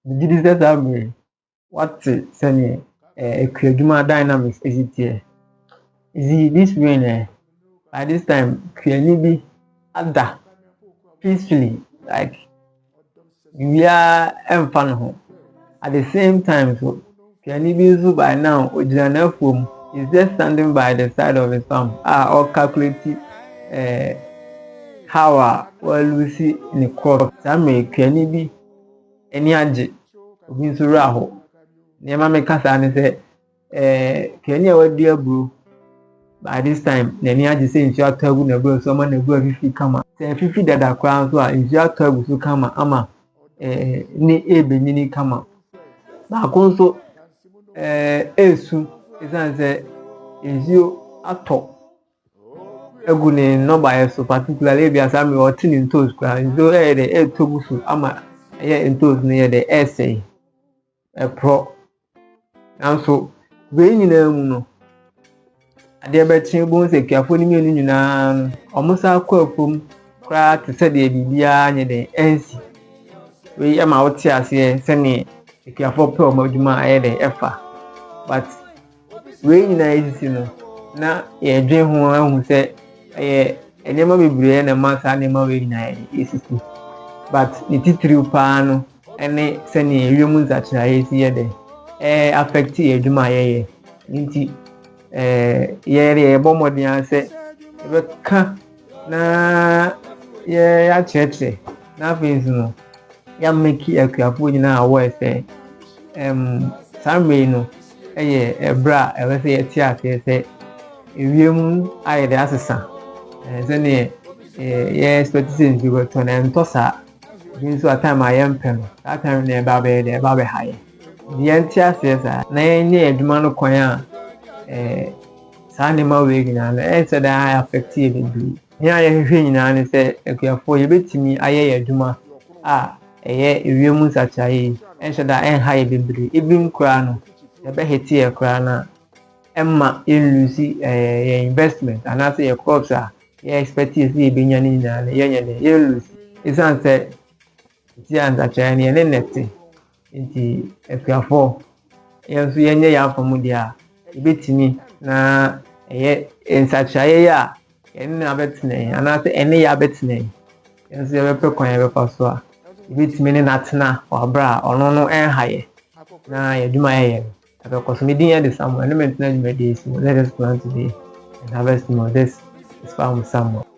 Did this that what send a dynamics is it here? Is this rain by this time be ada peacefully like we are fun home at the same time so be by now is just standing by the side of his farm or calculating how we see in the crop some be any age obi nso raho nema me kasa ne say Kenya wadi abro by this time nani age say nsu atagu na bro so ma na bro fifi kama say fifi dada kwa so a nsu atagu so kama ama ni ebenyini kama ba ko so esu isan say nsu ato egu ne number so particularly bi asami o tin toes kwa nsu de togu so ama toes ne de essay pro also we nyina mu no ade betin bo se kiafo ni mienu nyina omusa akọ afom kra te se de bibia nye de ensi we ama wote ase se ne kiafo pe o madwuma aye de efa but we nyina yisi no na ye dwen ho ahu se enema bebre na masa ne ma we nyina yisi but ititiri pa no ene se ne ewemu nzachira yisi ye de affect eduma yeye nti ye bomodin se ebe ka na ye ya cheche na finzu no ya make akuafo nyina awo ese samwe no ebra ebe se ye ti ate se ewiem ayede asesa se ne ye expectation bi go to na ntosa binso atime ayempe no that time na eba be high Yanti asesa na yenye eduma no kwan a saa ne ma we nyina na said I affect you be nya ye hwehwe nyina ne se akuafo ye betimi aye eduma a ewiem nsachaye said I high bebre even kra no ye be hiti ye kra na emma lose ye investment and as ye crops a ye expect you see be nya nyina na ye lose isan se ti anzachaye ne neti nti akuafo yenso yenye ya afamu dia ebetimi na ensachaye ya enne abetene anase enne ya abetene yenso ye bepe kwan ye befa so a ebetimi ne natena wabra ono no enhaye na yeduma ye because me din de Samuel element na jumedi so let us plan today and harvest more this is farm Samuel.